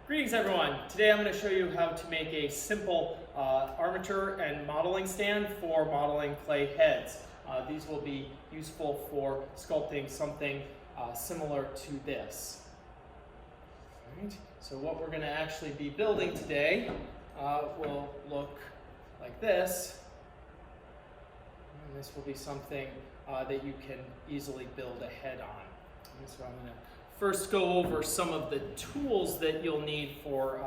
Greetings everyone. Today I'm going to show you how to make a simple armature and modeling stand for modeling clay heads. These will be useful for sculpting something similar to this. Right. So what we're going to actually be building today will look like this. And this will be something that you can easily build a head on. And so I'm going to first go over some of the tools that you'll need for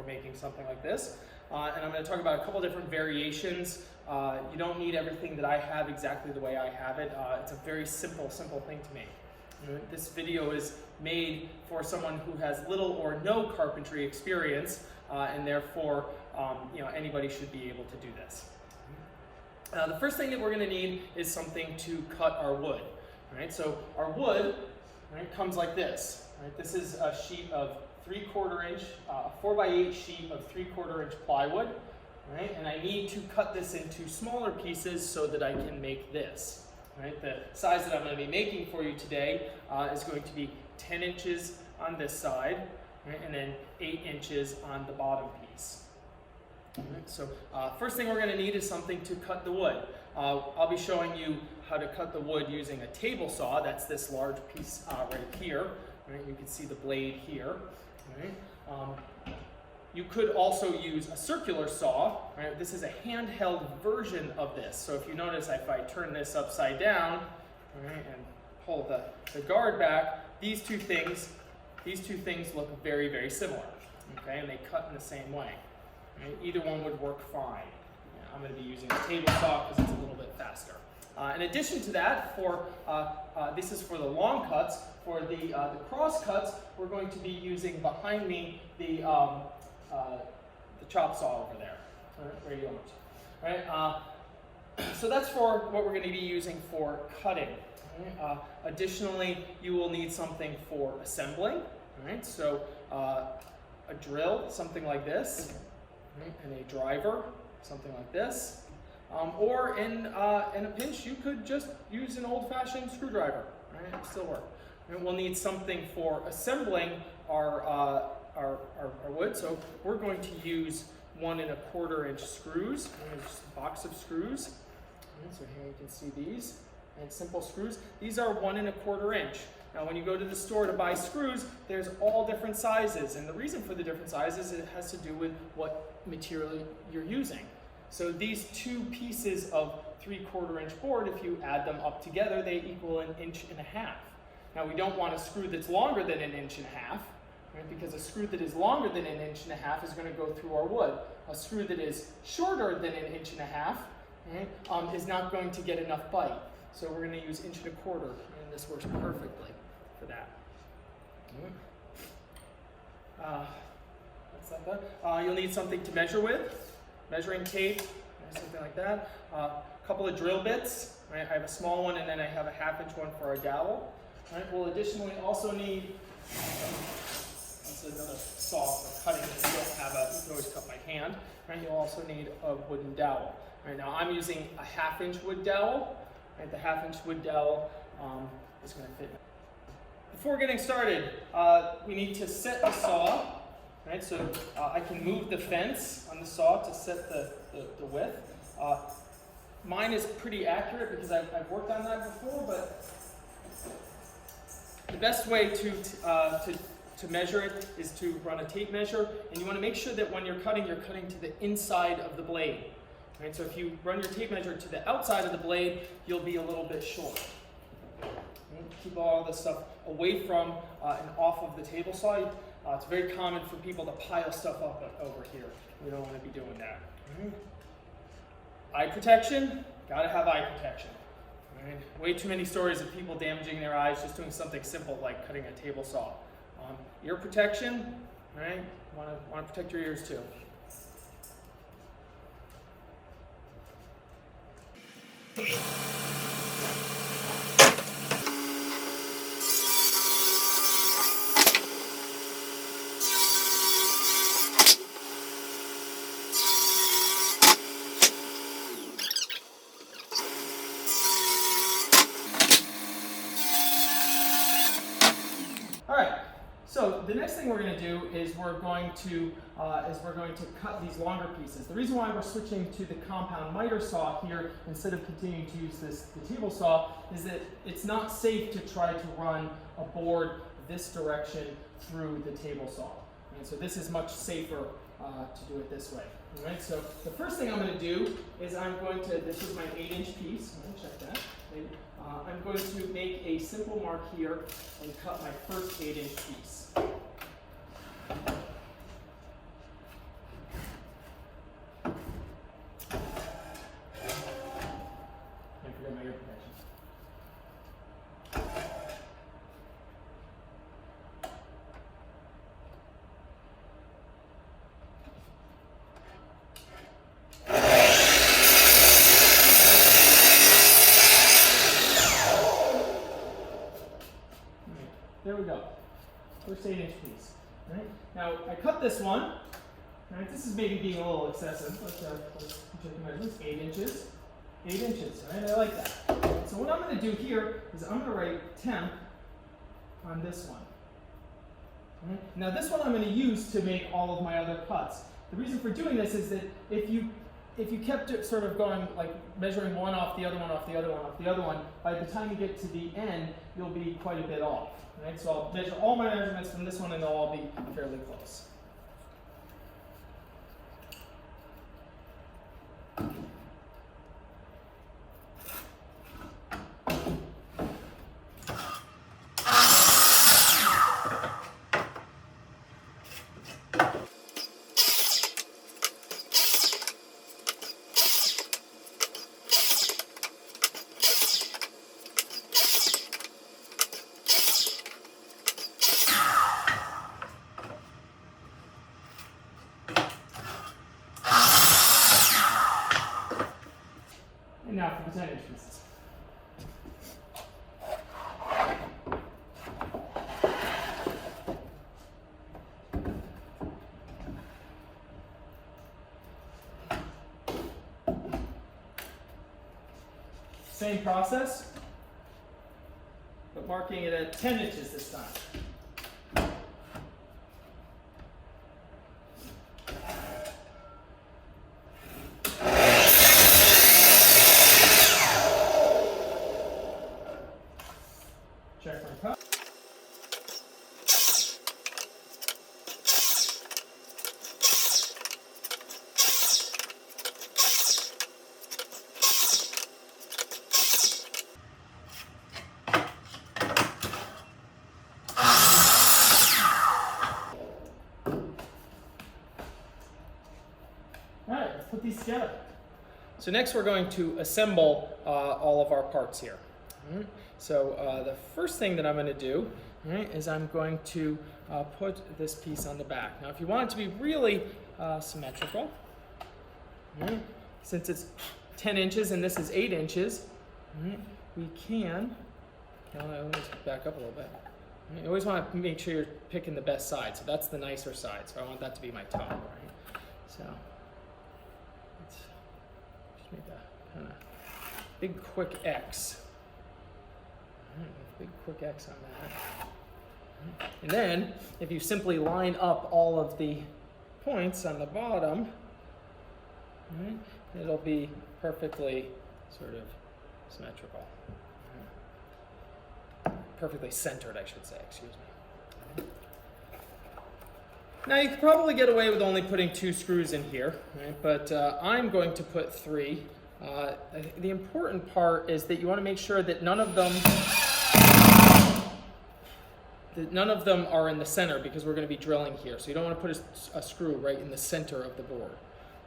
making something like this. And I'm going to talk about a couple different variations. You don't need everything that I have exactly the way I have it. It's a very simple thing to make. This video is made for someone who has little or no carpentry experience, and therefore anybody should be able to do this. The first thing that we're going to need is something to cut our wood. Right? So our wood comes like this. Right? This is a sheet of 3/4 inch, 4x8 sheet of 3/4 inch plywood. Right? And I need to cut this into smaller pieces so that I can make this. Right? The size that I'm going to be making for you today is going to be 10 inches on this side, right? And then 8 inches on the bottom piece. Right, so first thing we're going to need is something to cut the wood. I'll be showing you how to cut the wood using a table saw. That's this large piece right here. Right? You can see the blade here. Right? You could also use a circular saw. Right? This is a handheld version of this. So if you notice, if I turn this upside down, right, and pull the guard back, these two things look very similar. Okay, and they cut in the same way. Right? Either one would work fine. I'm going to be using a table saw because it's a little bit faster. In addition to that, this is for the long cuts. For the cross cuts, we're going to be using behind me the chop saw over there, radial arms. Right? So that's for what we're going to be using for cutting. Right? Additionally, you will need something for assembling. Right? So a drill, something like this. Right, and a driver, something like this, or in a pinch, you could just use an old-fashioned screwdriver. Right, it'll still work. And we'll need something for assembling our wood. So we're going to use 1 1/4 inch screws. Just a box of screws. Right, so here you can see these, and simple screws. These are 1 1/4 inch. Now, when you go to the store to buy screws, there's all different sizes, and the reason for the different sizes, it has to do with what material you're using. So these two pieces of 3/4 inch board, if you add them up together, they equal 1.5 inches. Now, we don't want a screw that's longer than 1.5 inches, right? Because a screw that is longer than 1.5 inches is going to go through our wood. A screw that is shorter than 1.5 inches, right, is not going to get enough bite. So we're going to use 1.25 inches, and this works perfectly for that. That's like that. You'll need something to measure with, measuring tape, something like that. A couple of drill bits. Right? I have a small one, and then I have a 1/2 inch one for a dowel. Right? We'll additionally also need, that's another saw for cutting. If you don't have you can always cut by hand. Right? You'll also need a wooden dowel. Right? Now I'm using a 1/2 inch wood dowel. Right? The 1/2 inch wood dowel is going to fit. Before getting started, we need to set the saw. Right? So I can move the fence on the saw to set the width. Mine is pretty accurate because I've worked on that before, but the best way to measure it is to run a tape measure, and you want to make sure that when you're cutting to the inside of the blade. Right? So if you run your tape measure to the outside of the blade, you'll be a little bit short. Right? Keep all this stuff away from and off of the table saw. It's very common for people to pile stuff up over here. We don't want to be doing that. Right? Eye protection, gotta have eye protection. Right? Way too many stories of people damaging their eyes just doing something simple like cutting a table saw. Ear protection, right? Want to protect your ears too. So the next thing we're going to do is we're going to cut these longer pieces. The reason why we're switching to the compound miter saw here instead of continuing to use the table saw is that it's not safe to try to run a board this direction through the table saw. And so this is much safer to do it this way. All right, so the first thing I'm going to do is this is my 8-inch piece. I'm going to check that. I'm going to make a simple mark here and cut my first 8-inch piece. Can't forget my ear protection. There we go. First 8-inch piece. Right? Now I cut this one. Right? This is maybe being a little excessive. Let's check the measurements. 8 inches. 8 inches. Right? I like that. So what I'm going to do here is I'm going to write temp on this one. Right? Now this one I'm going to use to make all of my other cuts. The reason for doing this is that if you kept it sort of going, like measuring one off the other one off the other one off the other one, by the time you get to the end, you'll be quite a bit off. Right? So I'll measure all my measurements from this one and they'll all be fairly close. And now for the 10-inch pieces. Same process, but marking it at 10 inches this time. Check my cut. All right, let's put these together. So next we're going to assemble all of our parts here. All right. So the first thing that I'm going to do, right, is I'm going to put this piece on the back. Now if you want it to be really symmetrical, right, since it's 10 inches and this is 8 inches, right, we can, let me back up a little bit. You always want to make sure you're picking the best side. So that's the nicer side. So I want that to be my top, right? So let's just make a kind of big quick X. Big quick X on that. And then if you simply line up all of the points on the bottom, right, it'll be perfectly sort of symmetrical. Perfectly centered, I should say, excuse me. Now you could probably get away with only putting 2 screws in here, right? But I'm going to put 3. The important part is that you want to make sure that none of them are in the center because we're going to be drilling here. So you don't want to put a screw right in the center of the board.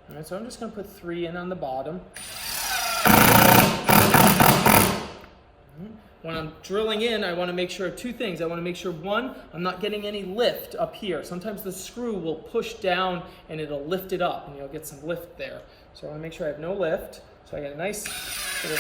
All right, so I'm just going to put 3 in on the bottom. When I'm drilling in, I want to make sure of 2 things. I want to make sure, one, I'm not getting any lift up here. Sometimes the screw will push down and it'll lift it up and you'll get some lift there. So I want to make sure I have no lift. So I got a nice sort of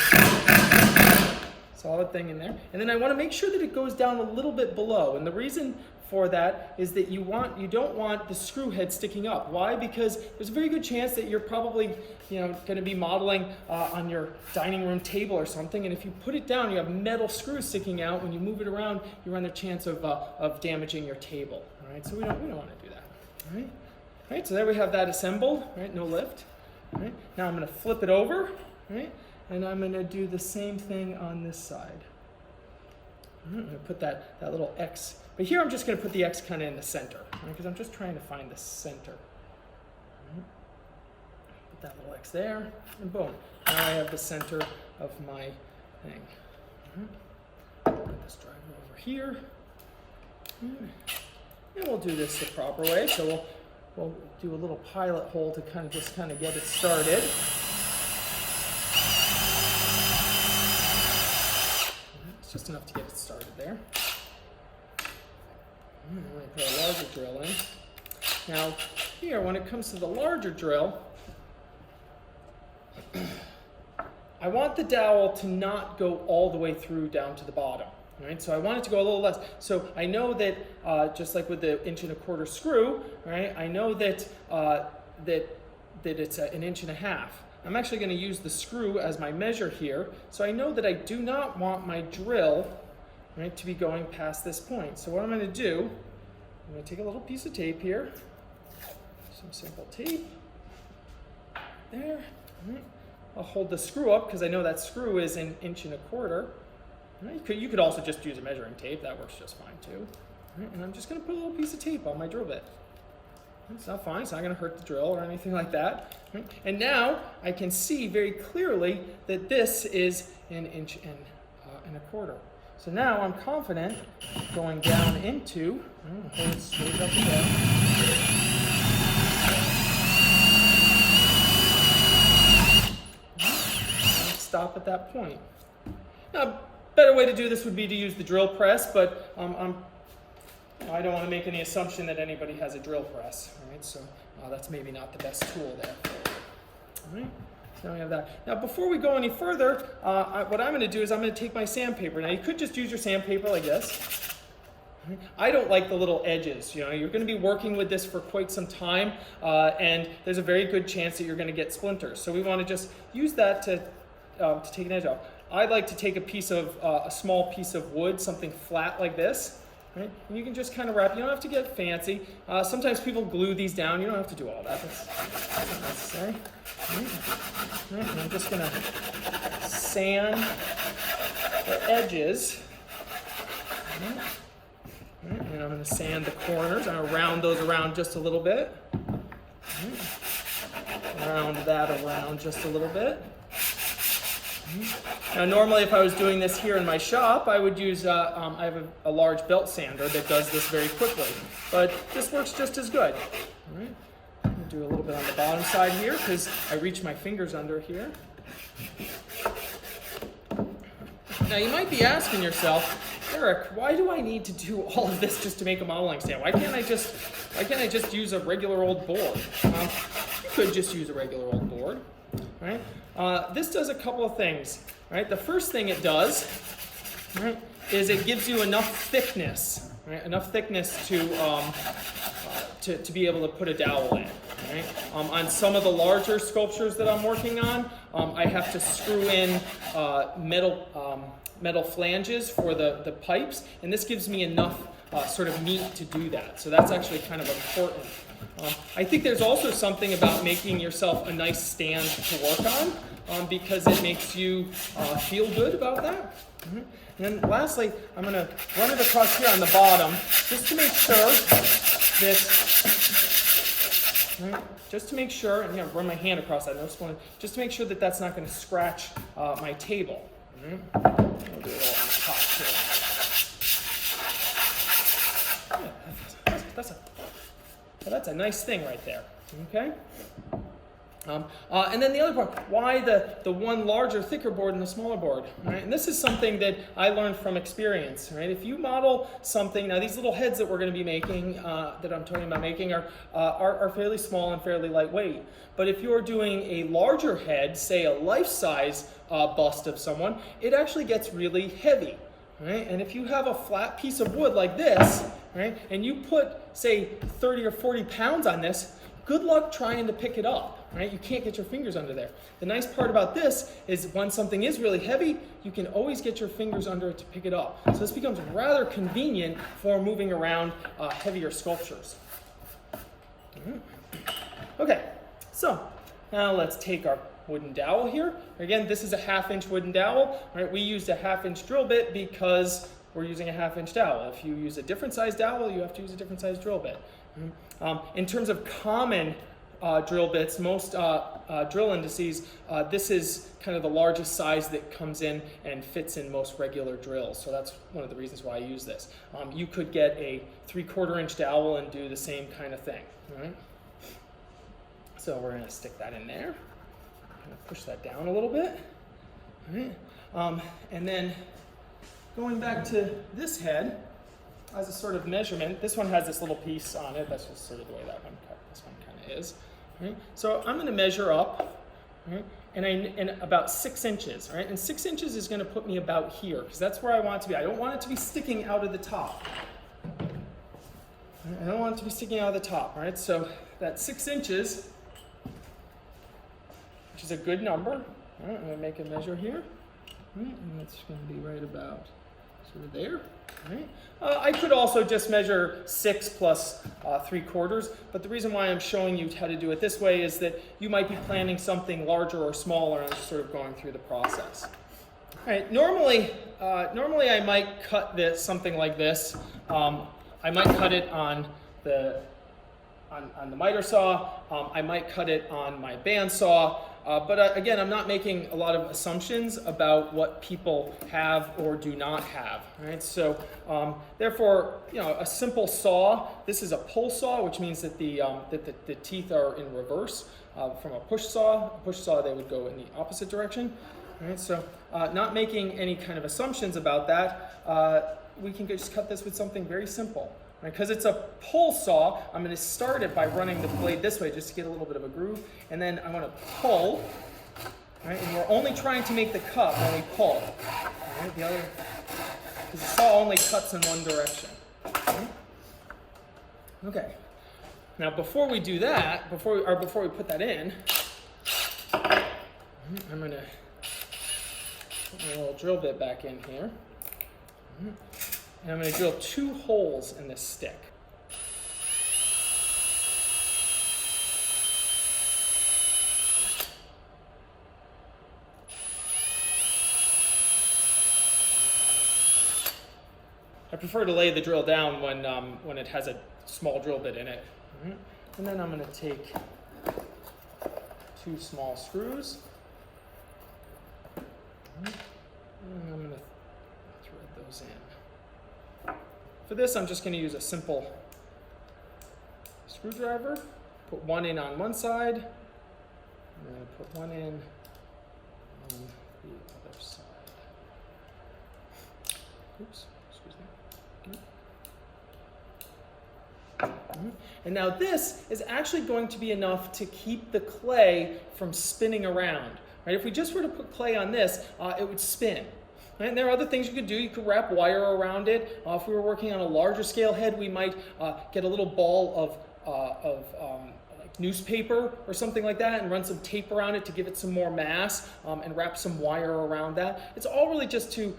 solid thing in there. And then I want to make sure that it goes down a little bit below. And the reason for that is that you don't want the screw head sticking up. Why? Because there's a very good chance that you're probably going to be modeling on your dining room table or something, and if you put it down, you have metal screws sticking out. When you move it around, you run the chance of damaging your table. All right? So we don't want to do that, right? Right, so there we have that assembled, right? No lift, right? Now I'm going to flip it over, right? And I'm going to do the same thing on this side. I'm going to put that little X, but here I'm just going to put the X kind of in the center, right? Because I'm just trying to find the center. Right? Put that little X there, and boom. Now I have the center of my thing. Put this driver over here. And we'll do this the proper way. So we'll do a little pilot hole to kind of get it started. It's just enough to get it started there. I'm going to put a larger drill in. Now here, when it comes to the larger drill, I want the dowel to not go all the way through down to the bottom. Right, so I want it to go a little less. So I know that just like with the 1¼ inch screw, right? I know that that it's 1.5 inches. I'm actually going to use the screw as my measure here. So I know that I do not want my drill, right, to be going past this point. So what I'm going to do, I'm going to take a little piece of tape here, some simple tape there. Right. I'll hold the screw up because I know that screw is 1¼ inch. Right. You could also just use a measuring tape. That works just fine too. Right. And I'm just going to put a little piece of tape on my drill bit. It's not fine. It's not going to hurt the drill or anything like that. Right. And now I can see very clearly that this is 1.25 inches. So now I'm confident going down into, hold it straight up again. Stop at that point. Now, a better way to do this would be to use the drill press, but I don't want to make any assumption that anybody has a drill press, right? So that's maybe not the best tool there. All right, so now we have that. Now, before we go any further, what I'm going to do is I'm going to take my sandpaper. Now, you could just use your sandpaper like this. I don't like the little edges. You know, you're going to be working with this for quite some time, and there's a very good chance that you're going to get splinters. So we want to just use that to take an edge off. I like to take a small piece of wood, something flat like this, right? And you can just kind of wrap. You don't have to get fancy. Sometimes people glue these down. You don't have to do all that. That's not necessary. Right. And I'm just going to sand the edges. Right. And I'm going to sand the corners. I'm going to round those around just a little bit. Right. Round that around just a little bit. Now, normally, if I was doing this here in my shop, I would use, I have a large belt sander that does this very quickly, but this works just as good. All right. I'm going to do a little bit on the bottom side here because I reach my fingers under here. Now, you might be asking yourself, Eric, why do I need to do all of this just to make a modeling stand? Why can't I just use a regular old board? You could just use a regular old board, right? This does a couple of things, right? The first thing it does, right, is it gives you enough thickness, right? Enough thickness to be able to put a dowel in, right? On some of the larger sculptures that I'm working on, I have to screw in metal flanges for the pipes, and this gives me enough sort of meat to do that. So that's actually kind of important. I think there's also something about making yourself a nice stand to work on because it makes you feel good about that. Mm-hmm. And then lastly, I'm going to run it across here on the bottom just to make sure that, right, just to make sure, and run my hand across that, just to make sure that that's not going to scratch my table. Mm-hmm. I'll do it all on the top too. Yeah, that's a nice thing right there, okay? And then the other part, why the one larger, thicker board and the smaller board, right? And this is something that I learned from experience, right? If you model something, now these little heads that we're going to be making, that I'm talking about making, are fairly small and fairly lightweight. But if you're doing a larger head, say a life-size bust of someone, it actually gets really heavy, right? And if you have a flat piece of wood like this, right, and you put, say, 30 or 40 pounds on this, good luck trying to pick it up, right? You can't get your fingers under there. The nice part about this is when something is really heavy, you can always get your fingers under it to pick it up. So this becomes rather convenient for moving around heavier sculptures. Okay, so now let's take our wooden dowel here. Again, this is a 1/2-inch wooden dowel. Right? We used a 1/2-inch drill bit because we're using a 1/2-inch dowel. If you use a different size dowel, you have to use a different size drill bit. In terms of common drill bits, most drill indices, this is kind of the largest size that comes in and fits in most regular drills. So that's one of the reasons why I use this. You could get a 3/4-inch dowel and do the same kind of thing. Right? So we're going to stick that in there. I'm going to push that down a little bit. All right. And then going back to this head, as a sort of measurement, this one has this little piece on it. That's just sort of the way that one cut. This one kind of is. Right? So I'm going to measure up, right? And about 6 inches. Right? And 6 inches is going to put me about here because that's where I want it to be. I don't want it to be sticking out of the top. I don't want it to be sticking out of the top. Right? So that's 6 inches, which is a good number. Right? I'm going to make a measure here. Right? And that's going to be right about sort of there. Right? I could also just measure 6 plus 3/4, but the reason why I'm showing you how to do it this way is that you might be planning something larger or smaller and just sort of going through the process. All right, normally I might cut this something like this. I might cut it on the miter saw. I might cut it on my bandsaw. But again, I'm not making a lot of assumptions about what people have or do not have. Right? So therefore, a simple saw. This is a pull saw, which means that the teeth are in reverse. From a push saw, they would go in the opposite direction. Right? So not making any kind of assumptions about that, we can just cut this with something very simple. Because it's a pull saw, I'm going to start it by running the blade this way just to get a little bit of a groove. And then I want to pull. Right? And we're only trying to make the cut when we pull. Right? Because the saw only cuts in one direction. Okay. Now before we do that, before we put that in, I'm going to put my little drill bit back in here. And I'm going to drill 2 holes in this stick. I prefer to lay the drill down when it has a small drill bit in it. And then I'm going to take 2 small screws. And I'm going to thread those in. For this, I'm just going to use a simple screwdriver. Put one in on one side, and then put one in on the other side. Oops, excuse me. And now this is actually going to be enough to keep the clay from spinning around. Right? If we just were to put clay on this, it would spin. And there are other things you could do. You could wrap wire around it. If we were working on a larger scale head, we might get a little ball of like newspaper or something like that and run some tape around it to give it some more mass and wrap some wire around that. It's all really just to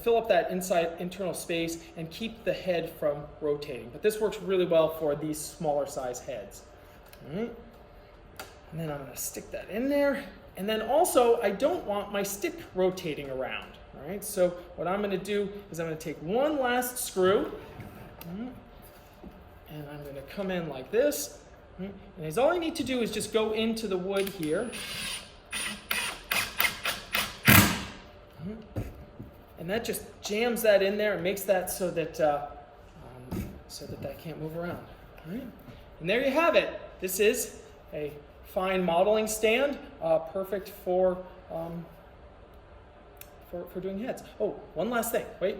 fill up that internal space and keep the head from rotating. But this works really well for these smaller size heads. All right. And then I'm going to stick that in there. And then also, I don't want my stick rotating around. All right, so what I'm going to do is I'm going to take one last screw, and I'm going to come in like this. And all I need to do is just go into the wood here. And that just jams that in there and makes that so that that can't move around. All right, and there you have it. This is a fine modeling stand, perfect for doing heads. Oh, one last thing. Wait.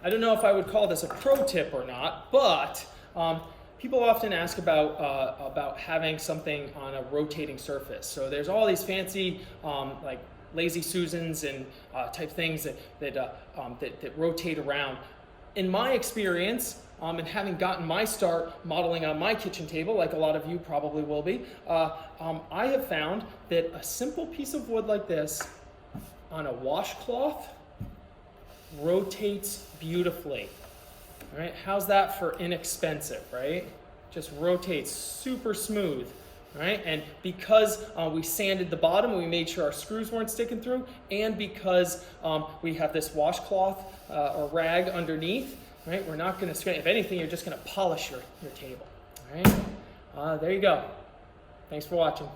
I don't know if I would call this a pro tip or not, but People often ask about having something on a rotating surface. So there's all these fancy like Lazy Susans and type things that rotate around. In my experience, and having gotten my start modeling on my kitchen table, like a lot of you probably will be, I have found that a simple piece of wood like this on a washcloth rotates beautifully. All right, how's that for inexpensive, right? Just rotates super smooth, right? And because we sanded the bottom, we made sure our screws weren't sticking through, and because we have this washcloth or rag underneath, right? We're not going to scrape. If anything, you're just going to polish your table, all right? There you go. Thanks for watching.